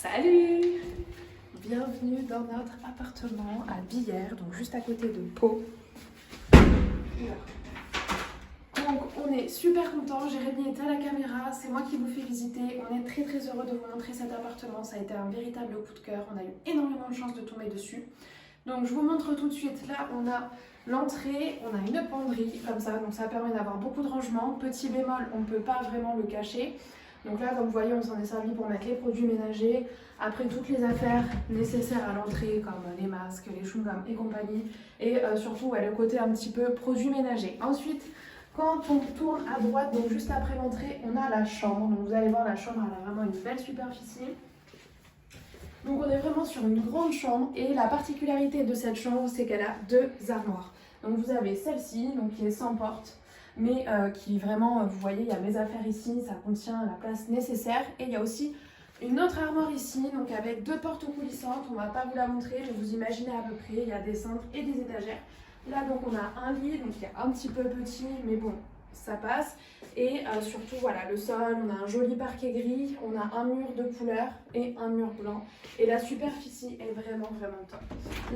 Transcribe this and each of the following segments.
Salut! Bienvenue dans notre appartement à Billère, donc juste à côté de Pau. Donc on est super contents, Jérémy est à la caméra, c'est moi qui vous fais visiter. On est très heureux de vous montrer cet appartement, ça a été un véritable coup de cœur, on a eu énormément de chance de tomber dessus. Donc je vous montre tout de suite, là on a l'entrée, on a une penderie comme ça, donc ça permet d'avoir beaucoup de rangement. Petit bémol, on ne peut pas vraiment le cacher. Donc là, comme vous voyez, on s'en est servi pour mettre les produits ménagers. Après, toutes les affaires nécessaires à l'entrée, comme les masques, les chewing-gums et compagnie. Et surtout, le côté un petit peu produits ménagers. Ensuite, quand on tourne à droite, donc juste après l'entrée, on a la chambre. Donc vous allez voir, la chambre, elle a vraiment une belle superficie. Donc on est vraiment sur une grande chambre. Et la particularité de cette chambre, c'est qu'elle a deux armoires. Donc vous avez celle-ci, donc qui est sans porte, mais qui vraiment, vous voyez, il y a mes affaires ici, ça contient la place nécessaire. Et il y a aussi une autre armoire ici, donc avec deux portes coulissantes. On ne va pas vous la montrer, mais vous imaginez à peu près, il y a des cintres et des étagères. Là, donc on a un lit, donc il est un petit peu petit, mais bon, ça passe. Et surtout, voilà, le sol, on a un joli parquet gris, on a un mur de couleur et un mur blanc. Et la superficie est vraiment top.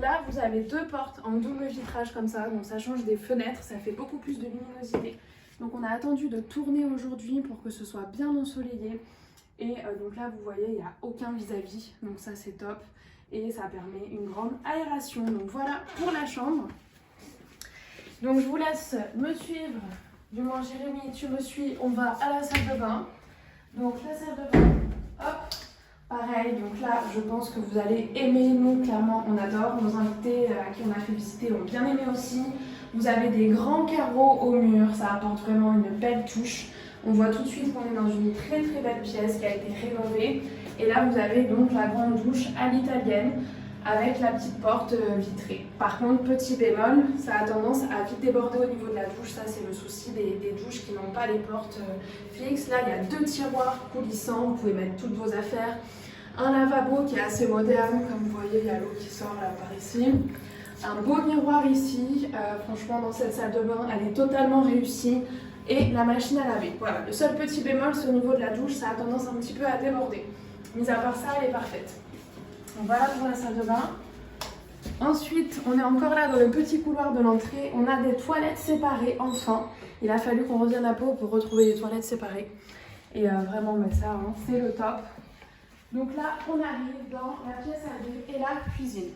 Là, vous avez deux portes en double vitrage comme ça, donc ça change des fenêtres, ça fait beaucoup plus de luminosité. Donc on a attendu de tourner aujourd'hui pour que ce soit bien ensoleillé. Et donc là, vous voyez, il n'y a aucun vis-à-vis, donc ça c'est top. Et ça permet une grande aération. Donc voilà pour la chambre. Donc je vous laisse me suivre. Du moins, Jérémy, tu me suis, on va à la salle de bain. Donc la salle de bain, hop, pareil. Donc là, je pense que vous allez aimer. Nous, clairement, on adore. Nos invités à qui on a fait visiter ont bien aimé aussi. Vous avez des grands carreaux au mur, ça apporte vraiment une belle touche. On voit tout de suite qu'on est dans une très belle pièce qui a été rénovée. Et là, vous avez donc la grande douche à l'italienne, avec la petite porte vitrée. Par contre, petit bémol, ça a tendance à vite déborder au niveau de la douche. Ça, c'est le souci des douches qui n'ont pas les portes fixes. Là, il y a deux tiroirs coulissants. Vous pouvez mettre toutes vos affaires. Un lavabo qui est assez moderne. Comme vous voyez, il y a l'eau qui sort là par ici. Un beau miroir ici. Franchement, dans cette salle de bain, elle est totalement réussie. Et la machine à laver. Voilà, le seul petit bémol, c'est au niveau de la douche. Ça a tendance un petit peu à déborder. Mis à part ça, elle est parfaite. Donc voilà pour la salle de bain. Ensuite, on est encore là dans le petit couloir de l'entrée. On a des toilettes séparées, enfin. Il a fallu qu'on revienne à Pau pour retrouver des toilettes séparées. Et vraiment, mais ça, hein, c'est le top. Donc là, on arrive dans la pièce à deux et la cuisine.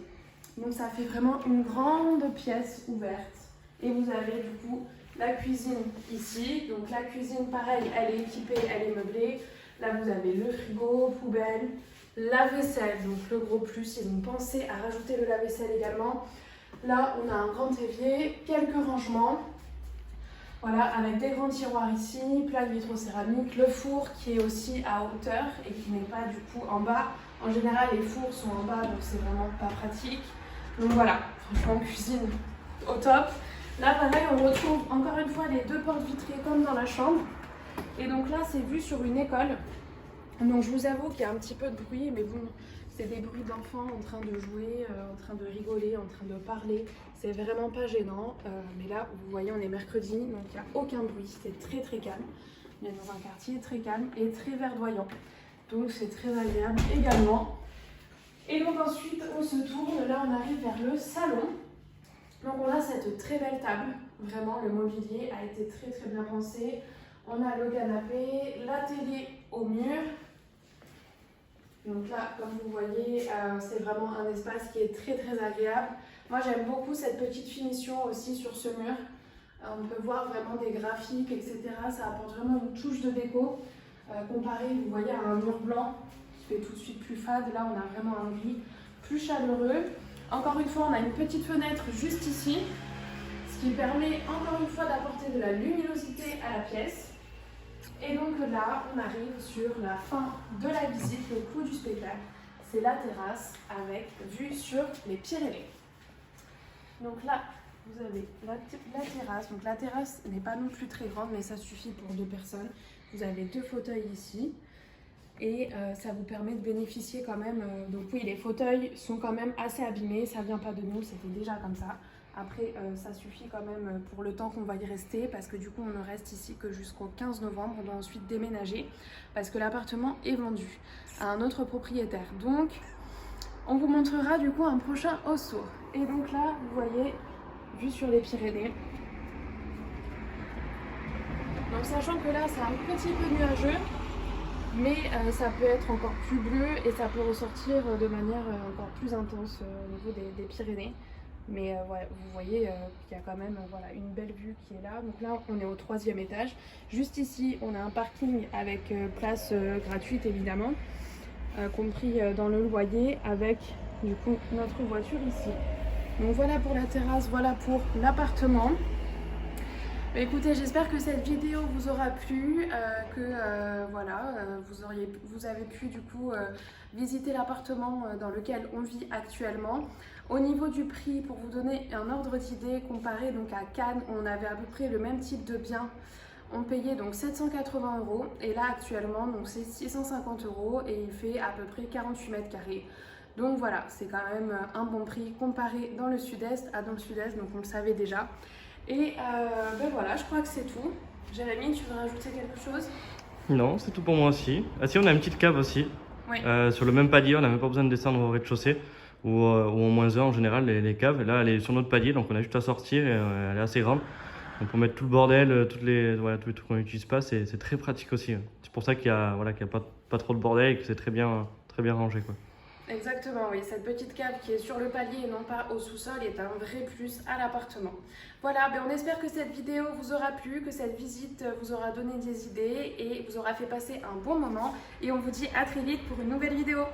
Donc ça fait vraiment une grande pièce ouverte. Et vous avez du coup la cuisine ici. Donc la cuisine, pareil, elle est équipée, elle est meublée. Là, vous avez le frigo, poubelle. Lave-vaisselle, donc le gros plus, ils ont pensé à rajouter le lave-vaisselle également. Là, on a un grand évier, quelques rangements. Voilà, avec des grands tiroirs ici, plaque vitrocéramique, le four qui est aussi à hauteur et qui n'est pas du coup en bas. En général, les fours sont en bas, donc c'est vraiment pas pratique. Donc voilà, franchement, cuisine au top. Là, pareil, on retrouve encore une fois les deux portes vitrées comme dans la chambre. Et donc là, c'est vu sur une école. Donc je vous avoue qu'il y a un petit peu de bruit, mais bon, c'est des bruits d'enfants en train de jouer, en train de rigoler, en train de parler. C'est vraiment pas gênant. Mais là, vous voyez, on est mercredi, donc il n'y a aucun bruit. C'est très calme. On est dans un quartier très calme et très verdoyant. Donc c'est très agréable également. Et donc ensuite, on se tourne. Là, on arrive vers le salon. Donc on a cette très belle table. Vraiment, le mobilier a été très bien pensé. On a le canapé, la télé au mur. Donc là, comme vous voyez, c'est vraiment un espace qui est très agréable. Moi, j'aime beaucoup cette petite finition aussi sur ce mur. On peut voir vraiment des graphiques, etc. Ça apporte vraiment une touche de déco. Comparé, vous voyez, à un mur blanc qui fait tout de suite plus fade. Là, on a vraiment un gris plus chaleureux. Encore une fois, on a une petite fenêtre juste ici, ce qui permet encore une fois d'apporter de la luminosité à la pièce. Et donc là, on arrive sur la fin de la visite, le clou du spectacle. C'est la terrasse avec vue sur les Pyrénées. Donc là, vous avez la terrasse. Donc la terrasse n'est pas non plus très grande, mais ça suffit pour deux personnes. Vous avez deux fauteuils ici. Et ça vous permet de bénéficier quand même. Donc oui, les fauteuils sont quand même assez abîmés. Ça vient pas de nous, c'était déjà comme ça. Après, ça suffit quand même pour le temps qu'on va y rester parce que du coup, on ne reste ici que jusqu'au 15 novembre. On doit ensuite déménager parce que l'appartement est vendu à un autre propriétaire. Donc, on vous montrera du coup un prochain Osso. Et donc là, vous voyez, vue sur les Pyrénées. Donc sachant que là, c'est un petit peu nuageux, mais ça peut être encore plus bleu et ça peut ressortir de manière encore plus intense au niveau des Pyrénées. Mais ouais, vous voyez qu'il y a quand même voilà, une belle vue qui est là. Donc là, on est au 3e étage. Juste ici, on a un parking avec place gratuite évidemment, compris dans le loyer, avec du coup notre voiture ici. Donc voilà pour la terrasse, voilà pour l'appartement. Écoutez, j'espère que cette vidéo vous aura plu, voilà, vous avez pu du coup visiter l'appartement dans lequel on vit actuellement. Au niveau du prix, pour vous donner un ordre d'idée, comparé donc à Cannes, on avait à peu près le même type de bien. On payait donc 780 € et là actuellement donc c'est 650 € et il fait à peu près 48 mètres carrés. Donc voilà, c'est quand même un bon prix comparé dans le sud-est à dans le sud-est, donc on le savait déjà. Et ben voilà, je crois que c'est tout. Jérémy, tu veux rajouter quelque chose? Non, c'est tout pour moi aussi. Ah si, on a une petite cave aussi. Oui. Sur le même palier, on n'a même pas besoin de descendre au rez-de-chaussée ou au -1 en général, les caves. Et là, elle est sur notre palier, donc on a juste à sortir et elle est assez grande. Donc pour mettre tout le bordel, voilà, tous les trucs qu'on n'utilise pas, c'est très pratique aussi. C'est pour ça qu'il y a, voilà, qu'il y a pas trop de bordel et que c'est très bien rangé, quoi. Exactement, oui. Cette petite cave qui est sur le palier et non pas au sous-sol est un vrai plus à l'appartement. Voilà, ben on espère que cette vidéo vous aura plu, que cette visite vous aura donné des idées et vous aura fait passer un bon moment. Et on vous dit à très vite pour une nouvelle vidéo.